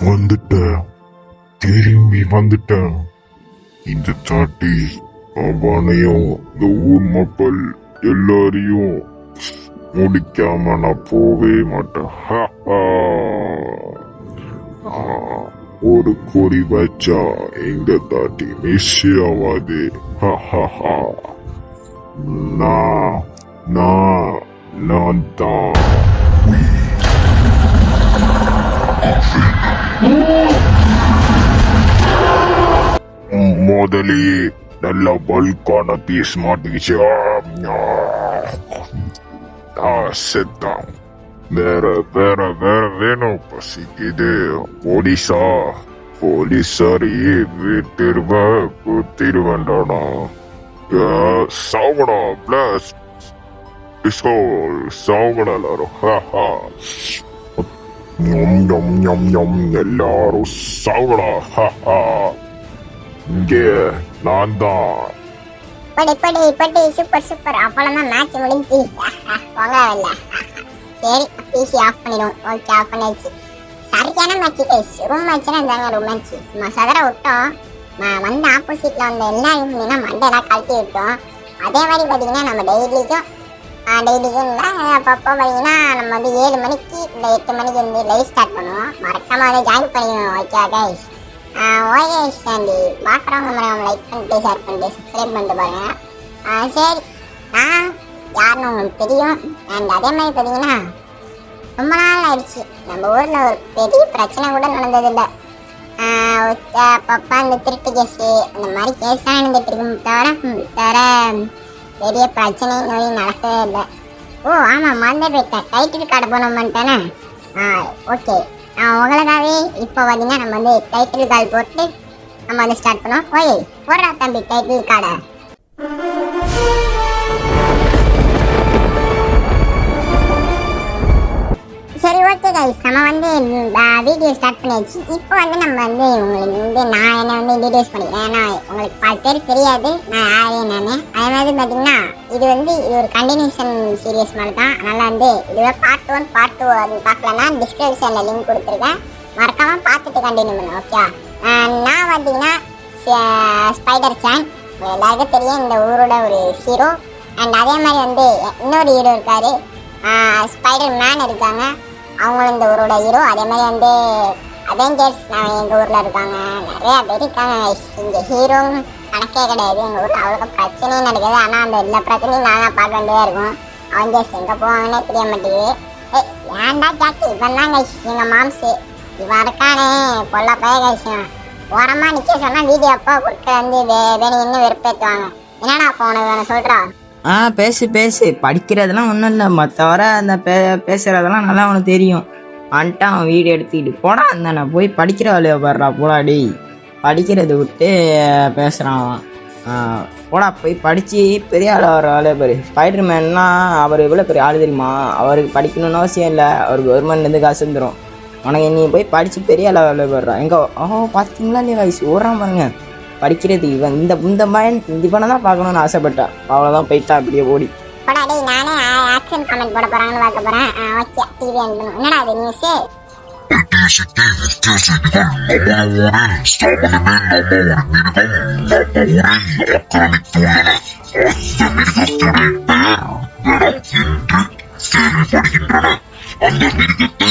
வந்துட்டேன், திரும்பி வந்துட்டேன். இந்த தாட்டி அவனையும் இந்த ஊர் மக்கள் எல்லாரையும் முடிக்காம நான் போவே மாட்டேன். ஒரு குறி வச்சா எங்க தாட்டி மிஸ் ஆகாது. நான் நான் நான் தான் முதலியே நல்ல பல்கான பீஸ் மாட்டிக்கிச்சு. செத்தான். வேற வேற வேற வேணும், பசிக்குது. போலீஸாரியே வீட்டிருவ குத்திருவேண்டானா. சாவடா பிளஸ் சாவடா எல்லாரும். எல்லாரும் சாவடா. இங்கே நான் தான். Super super. அவ்வளவுதான், மேட்ச் முடிஞ்சு. போங்க இல்ல. சரி, பிசி ஆஃப் பண்ணிடுவோம். ஓகே, ஆஃப் பண்ணிடுச்சு. சரியான மேட்ச் கைஸ். ரூம் மேட்ச்னா இருந்தாங்க. ரூம் மேட்ச் சும்மா சதற விட்டோம். வந்து ஆப்போசிட்ல வந்த எல்லாரும் மண்டையெல்லாம் கழட்டி விட்டோம். அதே மாதிரி பார்த்தீங்கன்னா நம்ம டெய்லிக்கும் அப்பப்போ பார்த்தீங்கன்னா நம்ம வந்து 7 மணிக்கு இல்லை 8 மணிக்கு வந்து லைவ் ஸ்டார்ட் பண்ணுவோம். மறக்காம வந்து ஜாயின் பண்ணிக்கணும். Okay guys. ஓகே சாண்டி பார்க்குறவங்க நம்ம லைக் பண்ணிட்டு ஷேர் பண்ணிட்டு சப்ஸ்கிரைப் பண்ணிட்டு பாருங்க. சரி, நான் யாருன்னு உங்களுக்கு தெரியும். அண்ட் அதே மாதிரி பார்த்தீங்கன்னா ரொம்ப நாள் ஆயிடுச்சு நம்ம ஊரில் ஒரு பெரிய பிரச்சனை கூட நடந்ததில்லை. அப்பப்போ அந்த திருட்டு கேஸு அந்த மாதிரி கேஸ் தான் நடந்துட்டு இருக்கும். தவிர பெரிய பிரச்சனை நோய் நடக்கவே இல்லை. ஓ ஆமாம், மறந்தே போயிட்டேன். Title card போனோம்ட்டானே. ஓகே, உங்களுக்காகவே இப்போ பார்த்தீங்கன்னா நம்ம வந்து டைட்டில் கார்டு போட்டு நம்ம வந்து ஸ்டார்ட் பண்ணுவோம். ஓய் போடுறா தம்பி டைட்டில் கார்டை. சரி, ஓகே கைஸ், நம்ம வந்து வீடியோ ஸ்டார்ட் பண்ணியாச்சு. இப்போ வந்து நம்ம வந்து உங்களுக்கு வந்து நான் என்ன வந்து இன்ட்ரடியூஸ் பண்ணிக்கிறேன். ஏன்னா உங்களுக்கு பல பேர் தெரியாது நான் யாரு என்னன்னு. அதே மாதிரி பார்த்தீங்கன்னா இது ஒரு கண்டினியூஷன் சீரியஸ் மாதிரி தான். அதனால் வந்து இதுவே பார்ட் 1 பார்ட் 2 அது பார்க்கலன்னா டிஸ்கிரிப்ஷனில் லிங்க் கொடுத்துருக்கேன். மறக்காமல் பார்த்துட்டு கண்டினியூ பண்ணுங்க. ஓகே, நான் பார்த்தீங்கன்னா ஸ்பைடர் சான் எல்லாருக்கும் தெரியும், இந்த ஊரோட ஒரு ஹீரோ. அண்ட் அதே மாதிரி வந்து இன்னொரு ஹீரோ இருக்காரு, ஸ்பைடர் மேன் இருக்காங்க, அவங்களும் இந்த ஊரோட ஹீரோ. அதே மாதிரி வந்து அவெஞ்சர்ஸ் எங்கள் ஊரில் இருக்காங்க, நிறையா பேர் இருக்காங்க. இங்கே ஹீரோ கணக்கே கிடையாது. எங்கள் ஊரில் அவ்வளோக்கா பிரச்சனையும் நடக்குது. ஆனால் அந்த எல்லா பிரச்சனையும் நான் தான் பார்க்க வேண்டியதாக இருக்கும். அவெஞ்சர்ஸ் எங்கே போவாங்கன்னே தெரிய மாட்டேங்குது. ஏன்டா ஜாக்கி இவன் தான் கைஸ் எங்கள் மாம்ஸு. இவன் இருக்கானே பொல்லா பய கைஸ். ஓரமாக நிற்க சொன்னால் வீடியோ அப்போ கொடுக்க வந்து வேணும் இன்னும் வெறுப்பேற்றுவாங்க. என்னடா அப்போ உனக்கு வேணும் சொல்கிறா? பேசு படிக்கிறதெல்லாம் ஒன்றும் இல்லை. தவிர அந்த பேசுகிறதெல்லாம் நல்லா அவனுக்கு தெரியும். வந்துட்டு அவன் வீடியோ எடுத்துக்கிட்டு போடா இருந்தானே போய் படிக்கிற வேலையை பாடுறா. போடாடி படிக்கிறத விட்டு பேசுகிறான். போடா போய் படித்து பெரிய ஆள் வர வேலையை பாரு. ஸ்பைடர் மேன்னா அவர் எவ்வளோ பெரிய ஆள் தெரியுமா? அவருக்கு படிக்கணும்னு அவசியம் இல்லை. அவருக்கு கவர்மெண்ட்லேருந்து காசு வந்துடும். உனக்கு நீ போய் படித்து பெரிய ஆள் வேலையை பாடுறான். எங்கே பார்த்தீங்களா இல்லையா வயசு ஓடுறான் பாருங்க படிக்கிறது. இவன் இந்த மயன் இவனை தான் பார்க்கணும்னு ஆசைப்பட்டா. அவ்வளோதான் போயிட்டா அப்படியே ஓடி. நானே ஆக்ஷன் கமெண்ட் போட போறாங்கன்னு பார்க்க போறேன். ஓகே, டிவி ஆன் பண்ணு. என்னடா அது நியூஸ்? அந்த மிருகத்தை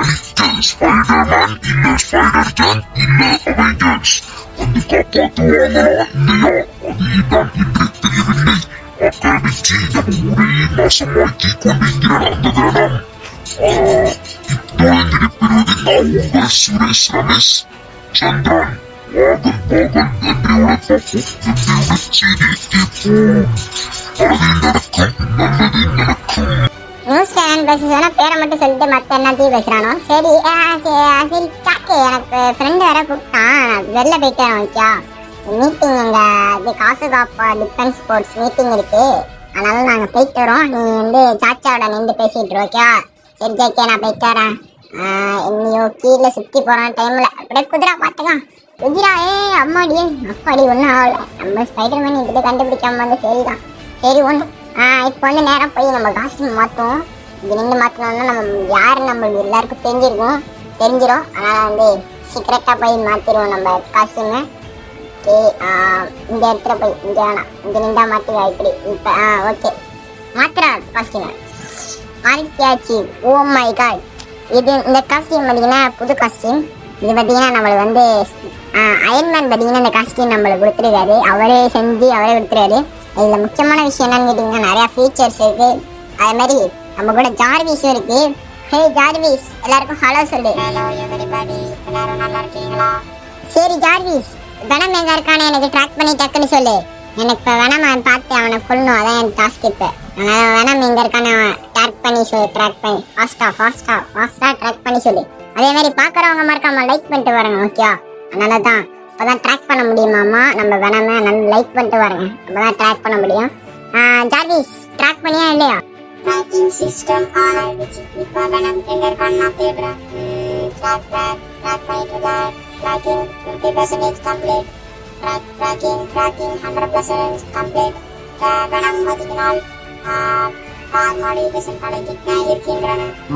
அழிக்க ஸ்பைடர்மேன் இல்ல ஸ்பைடர் ஜான் இல்ல அவெஞ்சர்ஸ் வந்து காப்பாற்றுவாங்களா இல்லையா? அது தான் என்று தெரியவில்லை. ஆக்கிரமிச்சு நம்ம ஊரையே நாசமாக்கி கொண்டிருக்கிறார் அந்த கிரணம். இத்துடன் இருப்பது நான் உங்கள் சுரேஷ் ரமேஷ் சந்திரன். வாகன் என்று உழைப்போம், என்று செய்தியை கேட்போம். அது நடக்கும், நல்லது நடக்கும். நியூஸ்ல என்னன்னு பேச சொன்னா பேரை மட்டும் சொல்லிட்டு மற்ற எல்லாத்தையும் பேசுறானோ. சரி சரி சாக்கு, எனக்கு ஃப்ரெண்டு வேற கூப்பிட்டான், நான் வெளில போயிட்டேன். ஓகே, மீட்டிங் எங்க இது காசு காப்பா டிஃபென்ஸ் ஸ்போர்ட்ஸ் மீட்டிங் இருக்கு, அதனால நாங்கள் போயிட்டு வரோம். நீ வந்து சாச்சாவோட நின்று பேசிட்டு ஓகே? சரி ஜேக்கே, நான் போயிட்டு வரேன். இன்னையோ கீழே சுற்றி போகிற டைமில் அப்படியே குதிரா பார்த்துக்கலாம். குதிரா அம்மாடி ஒன்றும் ஆகலை. நம்ம ஸ்பைடர்மேன் இப்படி கண்டுபிடிக்காம வந்து சரிதான். சரி ஒன்று இப்போ வந்து நேரம் போய் நம்ம காஸ்டியூம் மாற்றுவோம். இது நின்று மாற்றினோம்னா நம்ம யார் நம்ம எல்லாருக்கும் தெரிஞ்சிடும். அதனால் வந்து சீக்கிரட்டாக போய் மாற்றிடுவோம் நம்ம காஸ்டியூமை. ஓகே, இந்த இடத்துல போய் இங்கே வேணாம், இங்கே நின்றா மாற்றிடுவா இப்படி. இப்போ ஓகே, மாத்திரா காஸ்டியூமை மாறியாச்சு. ஓ மை காட், இது இந்த காஸ்டியூம் பார்த்தீங்கன்னா புது காஸ்டியூம். இது பார்த்தீங்கன்னா நம்மளுக்கு வந்து அயன்மேன் பார்த்தீங்கன்னா இந்த காஸ்டியூம் நம்மளுக்கு கொடுத்துருக்காரு. அவரே செஞ்சு அவரே கொடுத்துருக்காரு. இதில் முக்கியமான விஷயம் என்னன்னு கேட்டிங்கன்னா நிறையா ஃபீச்சர்ஸ் இருக்குது. அதே மாதிரி நம்ம கூட ஜார்விஸும் இருக்குது. ஹே ஜார்விஸ், எல்லாருக்கும் ஹலோ சொல்லு. ஹலோ எவரிபடி, எல்லாரும் நல்லா இருக்கீங்களா? சரி ஜார்விஸ், வெனம் எங்கே இருக்கானே எனக்கு ட்ராக் பண்ணி டக்குன்னு சொல்லு. எனக்கு இப்போ வெனம் பார்த்து அவனை கொள்ளணும், அதான் என் டாஸ்க். இப்போ அதனால் வெனம் எங்கே இருக்கானே ட்ராக் பண்ணி சொல்லு. ட்ராக் பண்ணி ஃபாஸ்ட்டாக ட்ராக் பண்ணி சொல்லு. அதே மாதிரி பார்க்குறவங்க மறக்காம லைக் பண்ணிட்டு வரங்க, ஓகேவா? அதனால தான் அப்போ தான் ட்ராக் பண்ண முடியுமாம்மா நம்ம வெனமை. நல்லா லைக் பண்ணிட்டு வரங்க, அப்போ தான் ட்ராக் பண்ண முடியும். ஜார்விஸ் ட்ராக் பண்ணியா இல்லையா? ட்ராக்கிங் சிஸ்டம் ஆன் ஆயிடுச்சு. இப்போ வெனம் எங்கே இருக்கான்னு நான் தேடுறேன். ட்ராக் பண்ணிட்டு இருக்கேன். Tracking 50% complete. Tracking 100% complete. Venom மதிக்கினால்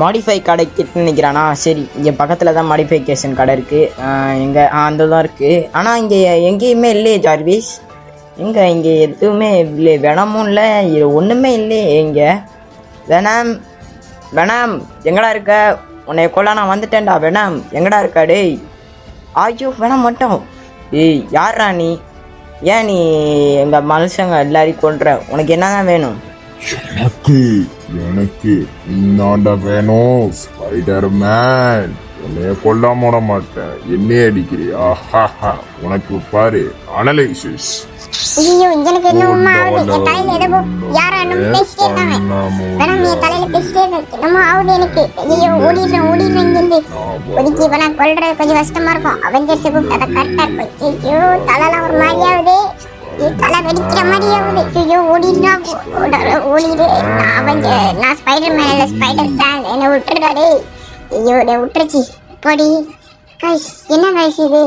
மாடிஃபை கடை கிட்ட நிற்கிறானா? சரி, இங்கே பக்கத்தில் தான் மாடிஃபிகேஷன் கடை இருக்குது. எங்கே அந்த தான் இருக்குது. ஆனால் இங்கே எங்கேயுமே இல்லையே ஜார்விஸ். இங்கே எதுவுமே இல்லை. வெனமும் இல்லை, இது ஒன்றுமே இல்லையே. இங்கே வெனம் எங்கடா இருக்க? உன்னை கொள்ள நான் வந்துட்டேன்டா. வெனம் எங்கடா இருக்கா? டேய் ஐயோ, வெனம் மட்டும். ஏய் யாரா நீ? ஏன் நீ எங்கள் மனுஷங்க எல்லாரையும் கொள்ற? உனக்கு என்ன தான் வேணும்? எனக்கு இந்தாண்ட வேணும் ஸ்பைடர்மேன். உன்னைய கொல்லாம விட மாட்டேன். என்னையே அடிக்கிறியா? உனக்கு பாரு அனலைசிஸ். ஐயோ, எனக்கு என்ன உண்மை ஆகுது. என் தலையில ஏதோ யாரோ என்ன பேசிட்டே இருக்காங்க. வேணாம், என் தலையில பேசிட்டே இருக்கு. என்னமோ ஆகுது எனக்கு. ஐயோ, ஓடிடுறேன் இங்கிருந்து. ஒதுக்கி இப்போ நான் கொள்றது கொஞ்சம் கஷ்டமா இருக்கும். அவெஞ்சர்ஸ் கூப்பிட்டு அதை கரெக்டா இருக்கும். ஐயோ, தலைலாம் ஒரு மாதிரி ஆகுது. தலை வெடிக்கிற மாதிரி ஆகுது. ஐயோ, ஓடிடு. நான் ஸ்பைடர்மேன் இல்லை, ஸ்பைடர் சாங். என்னை விட்டுருக்காரு. ஐயோ, விட்டுருச்சு. போடி கைஸ். என்ன கைஸ் இது?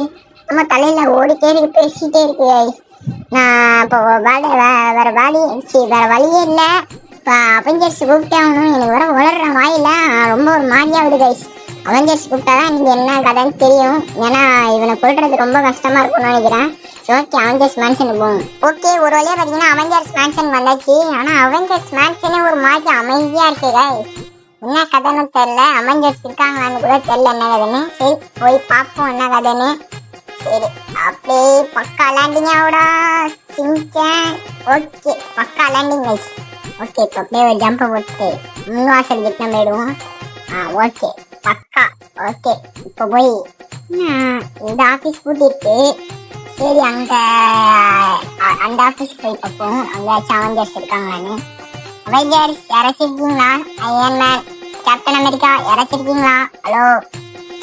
நம்ம தலையில ஓடிட்டே இருக்கு, பேசிட்டே இருக்கு கைஸ். நான் இப்போ வேற வழியே இல்லை. இப்போ அவெஞ்சர்ஸ் கூப்பிட்டே ஆகணும். எனக்கு வர வளர்ற வாயில ரொம்ப ஒரு மாதிரியாகுது கைஸ். அவெஞ்சர்ஸ் கூப்பிட்டாதான் நீங்கள் என்ன கதைன்னு தெரியும். ஏன்னா இவனை கொள்றது ரொம்ப கஷ்டமா இருக்கும்னு நினைக்கிறேன். ஓகே, அவெஞ்சர்ஸ் மேன்ஷனுக்கு போகும். ஓகே, ஒரு வழியாக பார்த்தீங்கன்னா அவெஞ்சர்ஸ் மேன்ஷன் வந்தாச்சு. ஆனால் அவெஞ்சர்ஸ் மேன்ஷனே ஒரு மாதிரி அமைதியாக இருக்கு கைஸ். என்ன கதைன்னு தெரியல. அவெஞ்சர்ஸ் இருக்காங்களான்னு கூட தெரியல என்ன கதைன்னு. சரி, போய் பார்ப்போம் என்ன கதைன்னு. சரி, அப்படியே பக்கா லேண்டிங் ஆகுடா சிங்சன். ஓகே, பக்கா லேண்டிங் கைஸ். ஓகே, இப்போ அப்படியே ஒரு ஜம்பை போட்டு முன்வாசல் கிட்ட போயிடுவோம். ஓகே பக்கா. ஓகே, இப்போ போய் இந்த ஆஃபீஸ் கூட்டிட்டு சரி அங்கே அந்த ஆஃபீஸ் போய் பார்ப்போம். அங்கே அவெஞ்சர்ஸ் இருக்காங்களான்னு. அவெஞ்சர்ஸ் யாராச்சும் இருக்கீங்களா? அயன்மேன், கேப்டன் அமெரிக்கா யாராச்சும் இருக்கீங்களா? ஹலோ,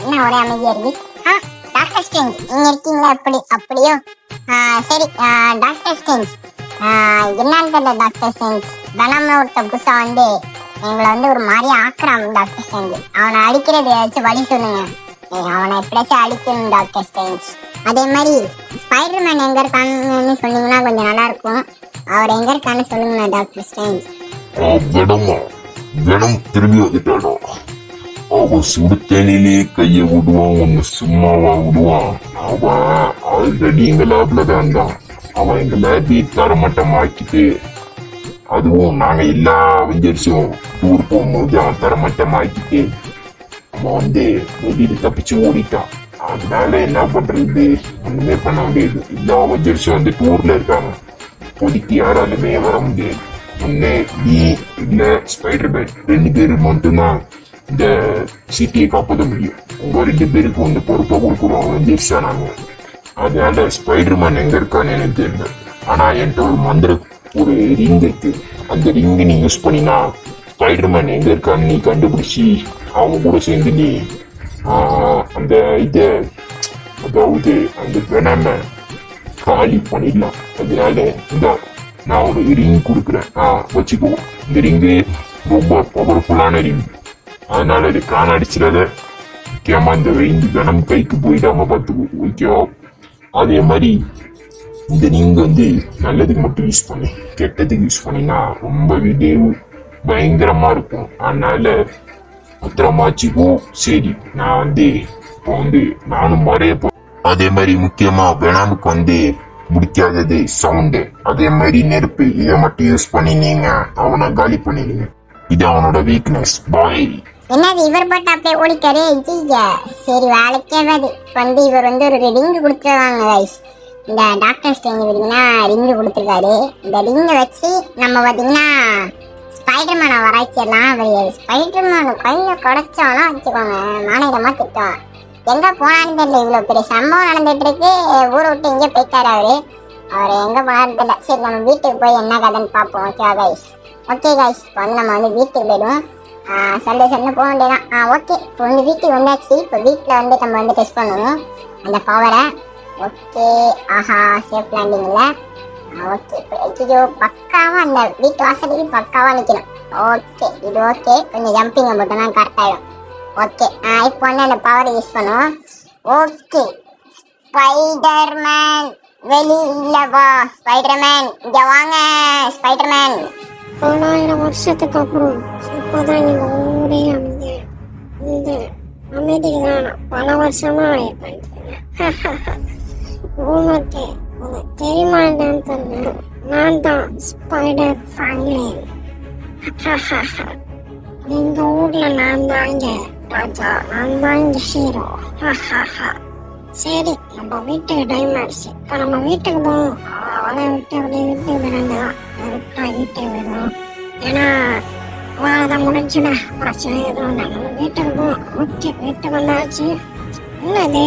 என்ன ஒரே அமைதியாக இருக்கு? டாக்டர் ஸ்ட்ரேஞ்ச் நீங்கள் இருக்கீங்களா? அப்படியோ? சரி டாக்டர் ஸ்ட்ரேஞ்ச், என்னன்னு தெரியல டாக்டர் ஸ்ட்ரேஞ்ச். வெனம்னு ஒருத்த புதுசாக வந்து எங்களை வந்து ஒரு மாதிரியா ஆக்குறான் டாக்டர் ஸ்ட்ரேஞ்ச். அவனை அடிக்கிறது ஏதாச்சும் வழி சொல்லுங்க. அவனை எப்படியாச்சும் அடிக்கணும் டாக்டர் ஸ்ட்ரேஞ்ச். அதே மாதிரி ஸ்பைடர்மேன் எங்கே இருக்கான்னு சொன்னீங்கன்னா கொஞ்சம் நல்லா இருக்கும். அவர் எங்கே இருக்கான்னு சொல்லுங்க டாக்டர் ஸ்ட்ரேஞ்ச். வெனம் திரும்பி வந்துட்டானோ? அவன் சுடுத்தேனிலே கையை விடுவான், ஒன்னு சும்மாவா விடுவான்? அவன் ஆல்ரெடி எங்க லேப்ல தான் இருந்தான். அவன் எங்க லேபை தரமட்டமாக்கிட்டு, அதுவும் நாங்க எல்லா அவெஞ்சர்ஸும் டூர் போகும்போது அவன் தரமட்டமாக்கிட்டு அவன் வந்து வெளியில தப்பிச்சு ஓடிட்டான். அதனால என்ன பண்றது? ஒண்ணுமே பண்ண முடியாது. எல்லா அவெஞ்சர்ஸும் வந்து டூர்ல இருக்காங்க. இப்போதைக்கு யாராலுமே வர முடியாது. ஒன்னு நீ இல்ல ஸ்பைடர்மேன், 2 பேர் மட்டும்தான் இந்த சிட்டியை காப்பாற்ற முடியும். உங்க 2 பேருக்கு வந்து பொறுப்பை கொடுக்குறோம் அவெஞ்சர்ஸ் நாங்க. அதனால ஸ்பைடர்மேன் எங்க இருக்கான்னு எனக்கு தெரியல. ஆனா என்கிட்ட ஒரு ரிங் இருக்கு. அந்த ரிங்கை நீ யூஸ் பண்ணினா ஸ்பைடர்மேன் எங்க இருக்கான்னு நீ கண்டுபிடிச்சி அவங்க கூட சேர்ந்து நீ அந்த இதை, அதாவது அந்த வெனமை காலி பண்ணிடலாம். அதனால இந்த நான் ஒரு ரிங் கொடுக்குறேன், வச்சுக்கோ. இந்த ரிங்கு ரொம்ப பவர்ஃபுல்லான ரிங். அதனால இது காண அடிச்சிடாத. முக்கியமா இந்த ரிங் வெனம் கைக்கு போயிடாம பார்த்துக்கோ, ஓகேவா? அதே மாதிரி இந்த ரிங் வந்து நல்லதுக்கு மட்டும் யூஸ் பண்ணு. கெட்டதுக்கு யூஸ் பண்ணினா ரொம்ப வீடியோ பயங்கரமா இருக்கும். அதனால பத்திரமா வச்சுக்கோ. சரி, நான் வந்து இப்போ வந்து நானும் மறைய அதே மாதிரி முக்கியமா வெனாமுக்கு வந்து முடிக்காதது சவுண்டு, அதே மாதிரி நெருப்பு. இதை மட்டும் யூஸ் பண்ணி நீங்க அவனை காலி பண்ணிடுங்க. இது அவனோட வீக்னஸ். பாய். என்னது இவர் போட்டு அப்படியே ஓடிட்டாரு? ஐயா சரி வேலைக்கே வருது. வந்து இவர் வந்து ஒரு ரிங்கு கொடுத்துருவாங்க கைஸ். இந்த டாக்டர் ஸ்ட்ரேஞ்ச் பார்த்தீங்கன்னா ரிங்கு கொடுத்துருக்காரு. இந்த ரிங்கை வச்சு நம்ம பார்த்தீங்கன்னா ஸ்பைடர்மேனை வராய்ச்சிடலாம். ஸ்பைடர்மேனு கையில் குடைச்சாலும் வச்சுக்கோங்க மாநிலமாக திட்டம். எங்க போனான்னு தெரியல. இவ்வளவு பெரிய சம்பவம் நடந்துட்டு இருக்கு, ஊரை விட்டு எங்கே போயிட்டாரு அவரு எங்க போனான்னு தெரியல. சரி நம்ம வீட்டுக்கு போய் என்ன கதைன்னு பார்ப்போம். ஓகேவா கைஸ்? ஓகே கைஸ், இப்போ வந்து நம்ம வந்து வீட்டுக்கு போயிடுவோம். சண்டே போக வேண்டியதான். ஓகே, இப்போ வந்து வீட்டுக்கு வந்தாச்சு. இப்போ வீட்டில் வந்து நம்ம வந்து டெஸ்ட் பண்ணுவோம் அந்த பவரை. ஓகே, ஆஹா சேஃப் லேண்டிங்ல. ஓகே, இப்போ பக்காவா அந்த வீட்டு வாசலுக்கு பக்காவா நிற்கணும். ஓகே, இது ஓகே. கொஞ்சம் ஜம்பிங்கை மட்டும் தான் கரெக்டாகிடும். ஓகே, இப்போ வந்து அந்த பவர் யூஸ் பண்ணுவோம். ஓகே, ஸ்பைடர்மேன் வெளியில வா. ஸ்பைடர்மேன் இங்க வாங்க. ஸ்பைடர்மேன் 1000 வருஷத்துக்கு அப்புறம் இப்போதான் இந்த ஊரே அமைதியா. இந்த அமைதிக்கு தான் பல வருஷமா ஆயிருப்பேன். உங்களுக்கு தெரியுமா என்னன்னு தெரியல, நான் தான் ஸ்பைடர் ஃப்ராங்க்லின். எங்க ஊர்ல நான் தான் இங்க ராஜா, நான் தான் இங்க ஹீரோ. சரி, நம்ம வீட்டுக்கு டைம் ஆயிடுச்சு. இப்போ நம்ம வீட்டுக்கு போவோம். அவளை விட்டு அப்படியே வீட்டுக்கு விடாதான் வீட்டுக்கு விடுவோம். ஏன்னா அவதான் முடிஞ்சுடா, பிரச்சனை எதுவும் இல்லை. நம்ம வீட்டுக்கு போவோம். ஓகே, வீட்டுக்கு வந்தாச்சு. என்னது?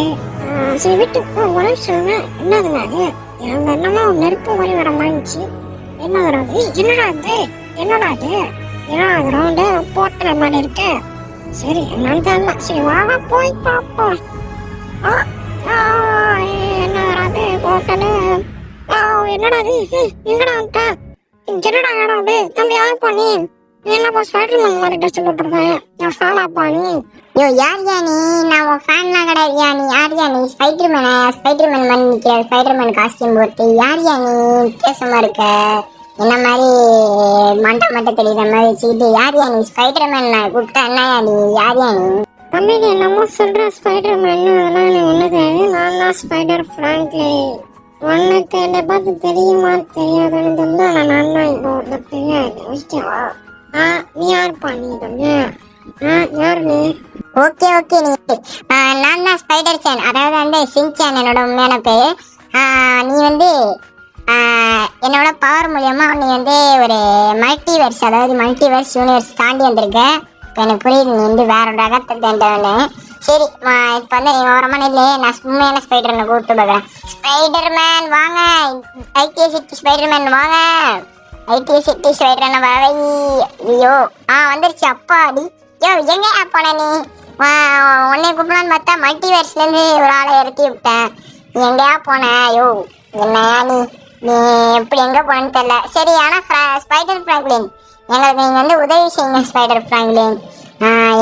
சரி வீட்டுக்கு போ. உடனே சொல்லுவேன். என்னதுங்க அது? எங்க என்னமோ நெருப்பு மாதிரி வர மாதிரிச்சு. என்னது அது? என்னடா அது? என்னடா அது? ஏன்னா அது ரவுண்டு போட்டுற மாதிரி இருக்கு. சரி என்னன்னு தெரியல. சரி வாங்க போய் பார்ப்போம். என்னது போட்டது? என்னடா அது? எங்கடா வந்துட்ட? என்னடா இடம் அது? தம்பி யாருப்பா நீ? என்னப்பா ஸ்பைடர்மேன் மாதிரி ட்ரெஸ் போட்டுருக்கேன். என் ஃபேனாப்பா நீ? யோ யார்யா நீ? நான் உன் ஃபேன்லாம் கிடையாதுயா. நீ யார்யா நீ? ஸ்பைடர்மேன் மாதிரி நிற்கிற. ஸ்பைடர்மேன் காஸ்டியூம் போட்டு யார்யா நீ? வித்தியாசமா இருக்க. என்ன மாதிரி மண்டை தெரியுற மாதிரி வச்சுக்கிட்டு யார்யா நீ? ஸ்பைடர்மேன் கூப்பிட்டா என்னயா நீ? யார்யா நீ? தம்பி நீ என்னமோ சொல்ற ஸ்பைடர்மேன், அதெல்லாம் எனக்கு ஒண்ணு தெரியாது. நான் தான் ஸ்பைடர் ஃப்ராங்க்லின். உனக்கு என்னை பார்த்து தெரியுமா தெரியாதுன்னு தெரியல. நான் தான் இப்போ தெரியாது. ஓகேவா? நீ யாருப்பா நீ? தம்பி யாரு நீ? ஓகே ஓகே, நீ நான் தான் ஸ்பைடர் சேன், அதாவது வந்து சின்சான் என்னோட உண்மையான பேரு. நீ வந்து என்னோட பவர் மூலியமா நீ வந்து ஒரு மல்டிவர்ஸ், அதாவது மல்டிவர்ஸ் யூனிவர்ஸ் தாண்டி வந்திருக்க. எனக்கு புரியுது, நீ வந்து வேற ஒரு ரகத்தை தேண்டவனு. சரி, இப்போ வந்து நீ ஓரமான இல்லை, நான் உண்மையான ஸ்பைடர்மேனை கூப்பிட்டு பார்க்குறேன். ஸ்பைடர்மேன் வாங்க, ஐடிஐ சிட்டி ஸ்பைடர்மேன் வாங்க, ஐடிஐ சிட்டி ஸ்பைடர்மேன் வரவை. ஐயோ வந்துருச்சு. அப்பா அடி. யோ எங்க போன நீ? உன்னை கூப்பிடலான்னு பார்த்தா மல்டிவர்ஸ்லேருந்து ஒரு ஆளை இறக்கி விட்டேன். நீ எங்கேயா போன? யோ என்னையா நீ எப்படி எங்கே போனேன்னு தெரியல. சரி, ஆனால் ஸ்பைடர் ஃப்ராங்க்லின் எங்களுக்கு நீங்கள் வந்து உதவி செய்யுங்க. ஸ்பைடர் ஃப்ராங்க்லின்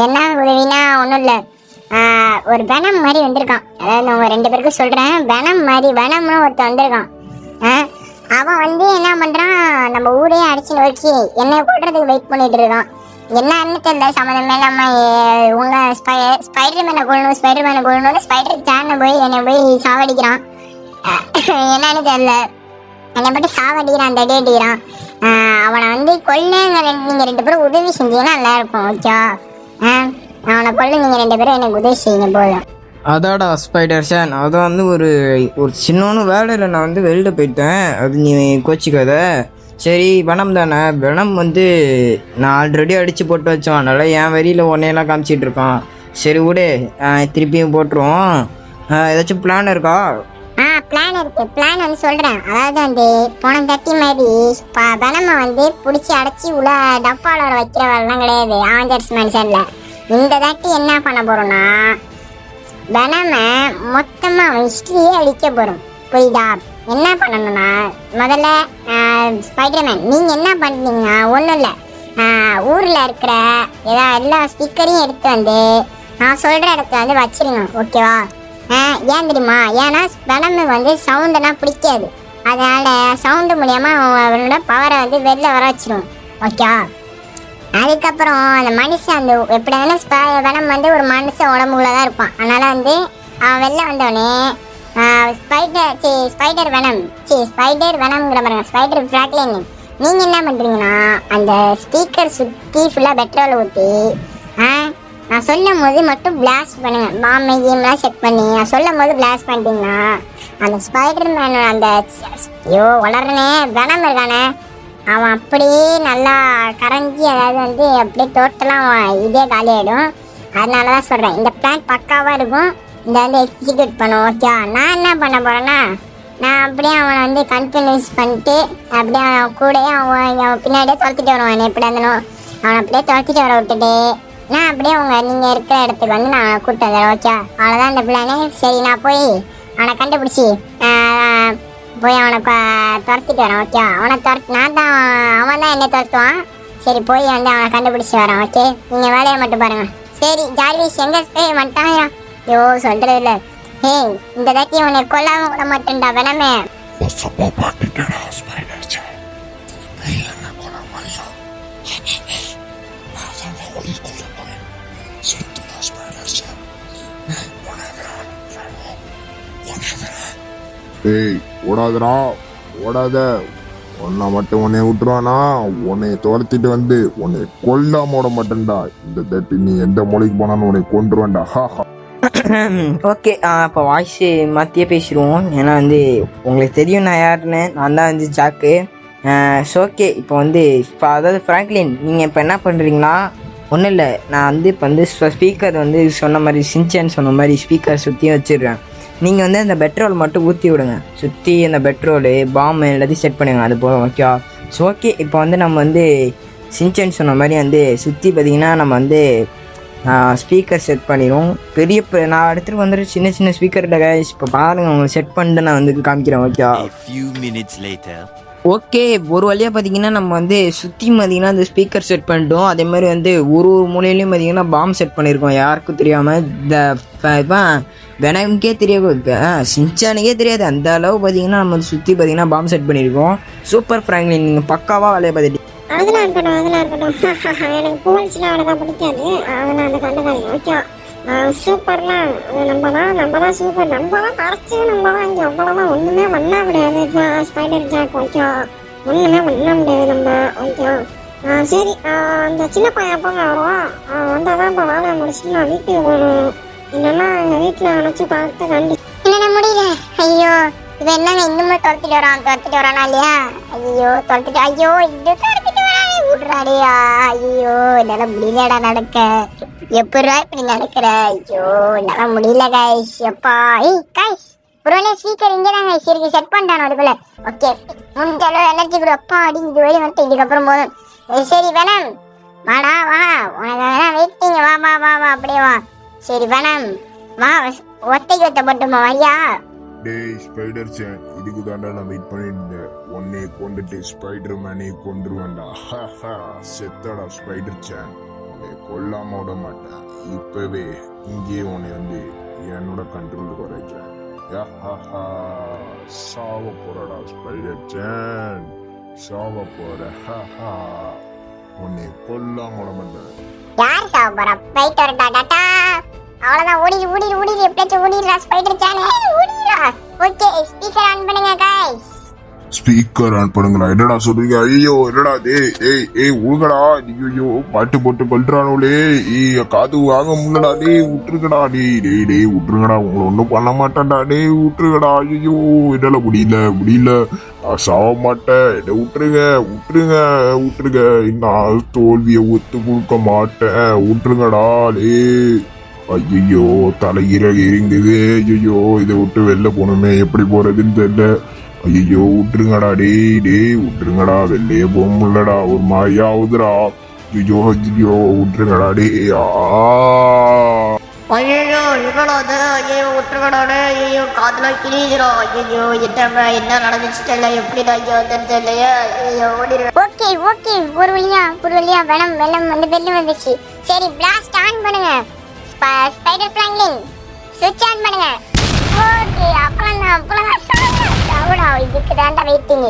என்ன உதவினா ஒன்றும் இல்லை, ஒரு வெனம் மாதிரி வந்திருக்கான். அதாவது நான் உங்கள் 2 பேருக்கும் சொல்கிறேன். வெனம்னு ஒருத்தன் வந்திருக்கான். அவன் வந்து என்ன பண்ணுறான், நம்ம ஊரையே அடிச்சு நோக்கி என்னை போடுறதுக்கு வெயிட் பண்ணிட்டு இருக்கான். என்னன்னு தெரியல, சம்மந்தமே இல்லாமல் உங்கள் ஸ்பைடர்மேனை கொள்ளணும் ஸ்பைடர் சேனை போய் என்னை போய் சாவடிக்கிறான். என்னன்னு தெரியல, என்னை மட்டும் சாவடிக்கிறான், அந்த அடி அடிக்கிறான். அவனை வந்து கொல்ல நீங்கள் 2 பேரும் உதவி செஞ்சீங்கன்னா நல்லா இருக்கும். ஓகே, அவனை கொல்ல நீங்கள் 2 பேரும் எனக்கு உதவி செய்யுங்க போதும். அதாடா ஸ்பைடர் சேன், அது வந்து ஒரு சின்னொன்று வேலையில் நான் வந்து வெளியில் போயிட்டேன். அது நீ கோச்சிக்காத. சரி, வெனம் தானே. வெனம் வந்து நான் ஆல்ரெடி அடித்து போட்டு வச்சோம். அதனால் என் வரியில் ஒன்றையெல்லாம் காமிச்சிட்டு இருக்கான். சரி விடு, திருப்பியும் போட்டுருவோம். ஏதாச்சும் பிளான் இருக்கா? பிளான் இருக்கு. பிளான் வந்து சொல்கிறேன். அதாவது வந்து போன தட்டி மாதிரி வெனமை வந்து பிடிச்சி அடைச்சி உள்ள டப்பாவில் வைக்கிற வரலாம் கிடையாது அவெஞ்சர்ஸ் மேன்ஷனில். இந்த தாட்டி என்ன பண்ண போகிறோன்னா, வெனமை மொத்தமாக ஹிஸ்ட்ரியே அழிக்க போகிறோம். புரியுதா? என்ன பண்ணணும்னா, முதல்ல ஸ்பைடர்மேன் நீங்கள் என்ன பண்ணுறீங்கன்னா, ஒன்றும் இல்லை, ஊரில் இருக்கிற எல்லா ஸ்பீக்கரையும் எடுத்து வந்து நான் சொல்கிற இடத்துல வந்து வச்சிருங்க. ஓகேவா? ஏன் தெரியுமா? ஏன்னா வெனமு வந்து சவுண்டெல்லாம் பிடிக்காது. அதனால் சவுண்டு மூலியமாக அவனோட பவரை வந்து வெளில வர வச்சிடும். ஓகேவா? அதுக்கப்புறம் அந்த மனுஷன் அந்த எப்படி இருந்தாலும் வெனம் வந்து ஒரு மனுஷன் உடம்புக்குள்ள தான் இருப்பான். அதனால வந்து அவன் வெளில வந்தோடனே ஸ்பைடர் வெனம்ங்கிற பாருங்க, ஸ்பைடர் ஃப்ராக்லின். நீங்கள் என்ன பண்ணுறீங்கன்னா அந்த ஸ்பீக்கர் சுற்றி ஃபுல்லாக பெட்ரோல் ஊற்றி நான் சொல்லும் போது மட்டும் பிளாஸ்ட் பண்ணுங்க. பாம்பை கேம்லாம் செக் பண்ணி நான் சொல்லும் போது பிளாஸ்ட் பண்ணிட்டீங்கன்னா அந்த ஸ்பைடர் மேன் அந்த வளர்றனே வெனம் இருக்கானே அவன் அப்படியே நல்லா கரைஞ்சி அதாவது வந்து அப்படியே டோட்டலாக இதே காலியாகிடும். அதனால தான் சொல்கிறேன் இந்த பிளான் பக்காவாக இருக்கும். இந்த வந்து எக்ஸிக்யூட் பண்ணுவோம். ஓகே, நான் என்ன பண்ண போகிறேன்னா நான் அப்படியே அவனை வந்து கன்ஃபியூஸ் பண்ணிட்டு அப்படியே அவன் கூடயே அவன் பின்னாடியே துரத்திட்டு வருவான். எப்படி இருந்தனோ அவனை அப்படியே துரத்திட்டு வர விட்டுட்டு நான் அப்படியே நீங்கள் இருக்கிற இடத்துக்கு வந்து நான் கூப்பிட்டு வந்துடுறேன். ஓகே, அவ்வளோதான் இந்த பிளானே. சரி, நான் போய் அவனை கண்டுபிடிச்சி போய் அவனை துரத்திட்டு வரேன். ஓகே, அவனை அவன் தான் என்னை துரத்துவான். சரி, போய் வந்து அவனை கண்டுபிடிச்சி வரேன். ஓகே, நீங்கள் வேலையை மட்டும் பாருங்கள். சரி, ஜார்விஸ் எங்கே போய் வந்துட்டாயா? ஐயோ, சொல்கிறது இல்லை. ஏய், இந்த தாட்டி உன்னை கொல்லாம விட மாட்டேன்டா வெனமே. ஏய், ஓடாதடா, ஓடாத. உன்னை மட்டும் உன்னை விட்டுருவானா? உன்னை துரத்திட்டு வந்து உன்னை கொல்லாம விட மாட்டேன்டா. இந்த தட்டி நீ எந்த மொழிக்கு போனாலும் உன்னை கொண்டுருவேன்டா. ஓகே, இப்போ வாய்ஸு மாற்றியே பேசிடுவோம். ஏன்னா வந்து உங்களுக்கு தெரியும் நான் யாருன்னு. நான் தான் வந்து ஜாக்கு. ஓகே, இப்போ வந்து அதாவது ஃப்ராங்க்லின், நீங்கள் இப்போ என்ன பண்ணுறீங்கன்னா ஒன்றும் இல்லை, நான் வந்து இப்போ வந்து ஸ்பீக்கர் வந்து சொன்ன மாதிரி சின்சான் சொன்ன மாதிரி ஸ்பீக்கர் சுற்றியும் வச்சிடுறேன். நீங்கள் வந்து அந்த பெட்ரோல் மட்டும் ஊற்றி விடுங்க. சுற்றி அந்த பெட்ரோலு பாம்பு எல்லாத்தையும் செட் பண்ணுங்க. அது போதும். ஓகே. ஓகே, இப்போ வந்து நம்ம வந்து சின்சான் சொன்ன மாதிரி வந்து சுற்றி பார்த்திங்கன்னா நம்ம வந்து ஸ்பீக்கர் செட் பண்ணிடுவோம். பெரிய நான் எடுத்துகிட்டு வந்துட்டு சின்ன சின்ன ஸ்பீக்கரில் கைஸ் இப்போ பாருங்கள், உங்களுக்கு செட் பண்ணிட்டு நான் வந்து காமிக்கிறேன். ஓகே. ஓகே, ஒரு வழியாக பார்த்தீங்கன்னா நம்ம வந்து சுற்றி பார்த்திங்கன்னா அந்த ஸ்பீக்கர் செட் பண்ணிட்டோம். அதே மாதிரி வந்து ஒரு மூலையிலையும் பார்த்திங்கன்னா பாம்பு செட் பண்ணியிருக்கோம். யாருக்கும் தெரியாமல் இப்போ வெனமுக்கே தெரியாது, சின்சானுக்கே தெரியாது. அந்த அளவு பார்த்தீங்கன்னா நம்ம வந்து சுற்றி பார்த்தீங்கன்னா பாம்பு செட் பண்ணியிருக்கோம். சூப்பர் ஃப்ராங்க்லின், நீங்கள் பக்காவாக வேலையை பார்த்துட்டு. அதெல்லாம் இருக்கட்டும். எனக்கு போலீஸ்லாம் அவ்வளோதான் பிடிக்காது. அதெல்லாம் அந்த கண்டுக்காது. ஓகே, சூப்பர்லாம் நம்ம தான் சூப்பர். நம்ம தான் கரைச்சி நம்ம தான் இங்கே அவ்வளோதான். ஒன்றுமே பண்ண முடியாது ஸ்பைடர் ஜாக். ஓகே, ஒன்றுமே பண்ண முடியாது நம்ம. ஓகே, சரி, அந்த சின்ன பையன் எப்போ வருவான்? வந்தால் தான் இப்போ வேலையை முடிச்சுட்டு நான் வீட்டுக்கு போகணும். இல்லைன்னா எங்கள் வீட்டில் அனுப்பிச்சு பார்த்து இல்லைண்ணா முடியல. ஐயோ, இது என்னங்க இன்னுமே துரத்திட்டு வரானா இல்லையா? ஐயோ, இன்னும் துரத்திட்டு வரானே, விட்றாடியா? ஐயோ, என்னால் முடியலடா நடக்க. எப்படா இப்படி நடக்கிற? ஐயோ, என்னால் முடியல கைஸ். எப்பா, கைஸ் ஒருவேளை ஸ்பீக்கர் இங்கே தான் கைஸ் இருக்கு, செட் பண்ணிட்டானோ அதுக்குள்ள. ஓகே, முடிஞ்ச அளவு எனர்ஜி கூட. அப்பா அடி, இது வழி வந்துட்டு இதுக்கப்புறம் போதும். சரி வெனம், வாடா வா, உனக்கு வெயிட்டிங். வா அப்படியே வா. சரி வெனம், வா, ஒத்தைக்கு ஒத்தப்பட்டுமா வரியா? டேய் ஸ்பைடர் சேன், இதுக்கு தாண்டா நான் வெயிட் பண்ணியிருந்தேன். உன்னை கொண்டுட்டு ஸ்பைடர் மேனே கொண்டுருவேன்டா. செத்தடா ஸ்பைடர் சேன், உன்னை கொல்லாம விட மாட்டேன். இப்பவே இங்கே உன்னை வந்து என்னோட கண்ட்ரோலுக்கு வரைக்கிறேன். சாவ போறடா ஸ்பைடர் சேன், சாவ போற. உன்னை கொல்லாம விட மாட்டேன். யார் சாவ போறா? போயிட்டு வரட்டா, டாடா. அவ்வளவுதான், ஓடிடு எப்படியாச்சும் ஓடிடுறா spider Seneh, ஓடிடுறா. Okay, speaker on பண்ணுங்க கைஸ். ஸ்பீக்கர் ஆன் பண்ணுங்களா? என்னடா சொல்றீங்க? ஐயோ, என்னடா ஏய் உழுகடா. ஐயோ, பாட்டு போட்டு கொல்றானோலே. காது வாங்க முன்னடா. விட்டுருக்கடா. டேய் விட்டுருங்கடா. உங்களை ஒன்றும் பண்ண மாட்டேன்டா. விட்டுருங்கடா. ஐயோ, என்னால முடியல. சாவ மாட்டேன். என்ன விட்டுருங்க. நான் தோல்வியை ஒத்து கொடுக்க மாட்டேன். விட்டுருங்கடா. ஐயோ, தலையிற இருங்குது. ஐயோ, இதை விட்டு வெளில போகணுமே, எப்படி போறதுன்னு தெரியல. ஐயோ, விட்டுருங்கடா. விட்டுருங்கடா. வெளியே போக முடியலடா, ஒரு மாதிரியா ஆகுதுடா. ஐயோ விட்டுருங்கடா. ஐயோ, என்னடாது? ஐயோ, விட்டுருங்கடாடு. ஐயோ, காதுல கிழிஞ்சிரும். ஐயோ, என்ன நடந்துச்சு தெரியல, எப்படி நான் இங்கே வந்து தெரியலையே. ஐயோ, ஓடிடுவேன். ஓகே, ஒரு வழியா வெனம் வந்து வெளில வந்துச்சு. சரி, பிளாஸ்ட் ஆன் பண்ணுங்க. ஸ்பைடர் ஃப்ராங்க்லின் ஸ்விட்ச் ஆன் பண்ணுங்க. ஓகே, அவ்வளோதான். இதுக்கு தாண்டா வெயிட்டிங்.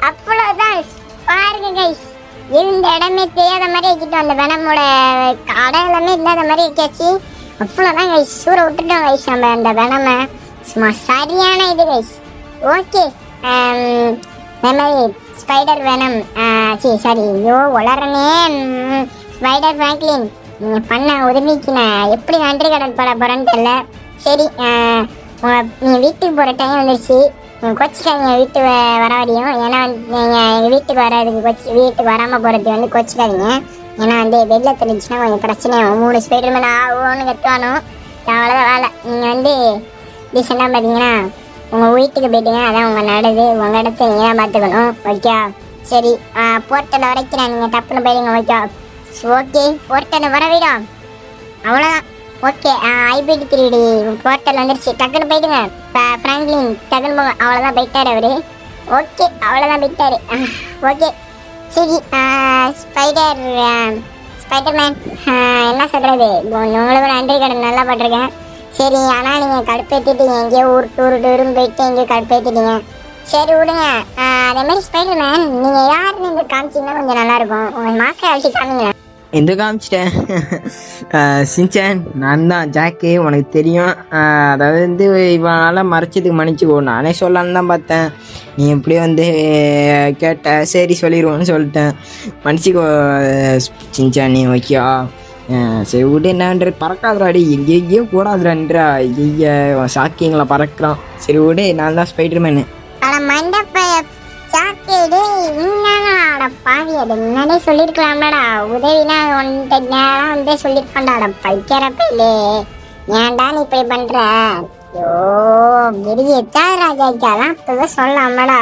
அவ்வளோதான், பாருங்க கைஸ். இருந்த இடமே தெரியாத மாதிரி ஆக்கிட்டோம். அந்த வெனமோட கடை எல்லாமே இல்லாத மாதிரி இருக்காச்சு. அவ்வளோதான் கைஸ், சூற விட்டுட்டோம் கைஸ் நம்ம அந்த வெனமை. சும்மா சரியான இது கைஸ். ஓகே, அதே மாதிரி ஸ்பைடர் வெனம், சாரி ஐயோ வளரனே, ஸ்பைடர் ஃப்ராங்க்லின், நீங்கள் பண்ண உதவிக்கு நான் எப்படி நன்றி கடன் பட போகிறேன்னு தெரியல. சரி, நீங்கள் வீட்டுக்கு போகிற டைம் வந்துருச்சு. கொச்சிக்காதீங்க வீட்டு வர வரையும். ஏன்னா நீங்கள் எங்கள் வீட்டுக்கு வர்றதுக்கு வீட்டுக்கு வராமல் போகிறதுக்கு வந்து கொச்சிக்காதீங்க. ஏன்னா வந்து வெளில தெரிஞ்சுன்னா கொஞ்சம் பிரச்சனை. 3 ஸ்பைடர்மேன் ஆகும்னு கற்றுவானும். அவ்வளோதான் வேலை. நீங்கள் வந்து ரீசெண்டாக பார்த்தீங்கன்னா உங்கள் வீட்டுக்கு போயிட்டீங்க, அதான் உங்கள் நடது. உங்கள் இடத்த நீங்கள் தான் பார்த்துக்கணும். ஓகே, சரி, போர்ட்டலை வரைக்கும் நீங்கள் டப்புன்னு போயிடுங்க. ஓகே ஓகே, போர்ட்டலை வர விடும். அவ்வளோதான். ஓகே, ஐபிடி 3D போர்ட்டல் வந்துருச்சு. டக்குன்னு போயிடுங்க. இப்போ ஃப்ராங்க்லின் டக்குன்னு போங்க. அவ்வளோதான் போயிட்டார் அவர். ஓகே, அவ்வளோதான் போயிட்டார். ஓகே சரி, ஸ்பைடர்மேன் என்ன சொல்கிறது, உங்களுக்கு நன்றி கடன் நல்லா பட்டிருக்கேன். சரி, ஆனால் நீங்கள் கடுப்பேற்றிட்டீங்க. எங்கேயோ டூருன்னு போயிட்டு எங்கேயோ கடுப்பேற்றிட்டீங்க. சரி விடுங்க. அதேமாதிரி ஸ்பைடர்மேன் நீங்கள் யாருன்னு இந்த காமிச்சிங்கன்னா கொஞ்சம் நல்லாயிருக்கும். உங்கள் மாஸ்கை அழிச்சு காமிங்க. எந்த காமிச்சிட்டேன் சின்சான், நான் தான் ஜாக்கு, உனக்கு தெரியும். அதாவது வந்து இவனால் மறைச்சதுக்கு மன்னிச்சுக்கோ. நானே சொல்லலான்னு தான் பார்த்தேன், நீ எப்படி வந்து கேட்ட. சரி சொல்லிடுவோன்னு சொல்லிட்டேன், மன்னிச்சிக்கோ சின்சான். நீ ஓகேயா? சரி விடு, என்னன்ற பறக்காதுராடி, எங்கேயோ கூடாதுரான்றா. ஐயா ஷாக்கிங்களை பறக்கிறான். சரி விடு, நான் தான் ஸ்பைடர்மேனு. பாவி, அது முன்னாடியே சொல்லியிருக்கலாம்லடா. உதவினா ஒன்றை நேரம் வந்து சொல்லியிருப்பான்டா. பைக்கிறப்ப இல்லே, ஏன்டா நீ இப்படி பண்ற? ஐயோ பெரிய ராஜாக்காலாம் இப்போதான் சொல்லலாம்லடா.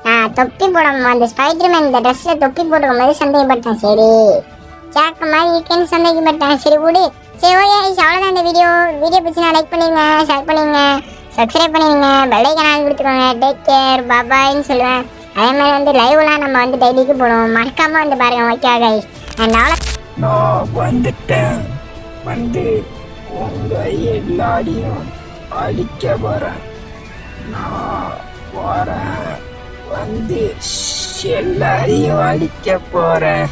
நான் தொப்பி போடாம அந்த ஸ்பைடர்மேன் இந்த ட்ரெஸ்ல தொப்பி போட்டுக்கும் போது சந்தேகப்பட்டேன். சரி, ஜாக்கு மாதிரி இருக்கேன்னு சந்தேகப்பட்டேன். சரி விடு. சரி ஓகே, அவ்வளோதான் இந்த வீடியோ பிடிச்சினா லைக் பண்ணிடுங்க, ஷேர் பண்ணிடுங்க, சப்ஸ்கிரைப் பண்ணிடுங்க, பெல் ஐக்கான் கொடுத்துக்கோங்க. டேக் கேர், பாபாய்ன்னு சொல்லுவேன். அதே மாதிரி வந்து லைவ்லாம் நம்ம வந்து டெய்லிக்கு போடுவோம். மறக்காம வந்து பாருங்க. ஓகே கைஸ், நான் வந்துட்டேன். வந்து உங்க எல்லாரையும் அடிக்க வரேன். நான் வரேன், வந்து எல்லாரையும் அடிக்க போறேன்.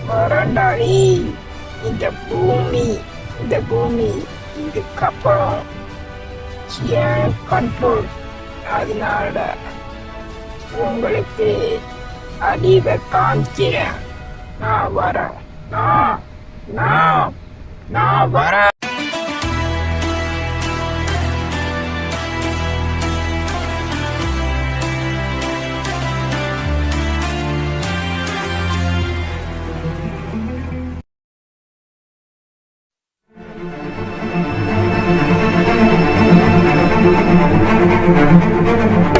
வரண்டாடி. இந்த பூமி இதுக்கப்புறம் ஏன் கண்ட்ரோல். அதனால உங்களுக்கு அடிவை காமிக்கிறேன். நான் வரேன், நான் வரேன். Thank you.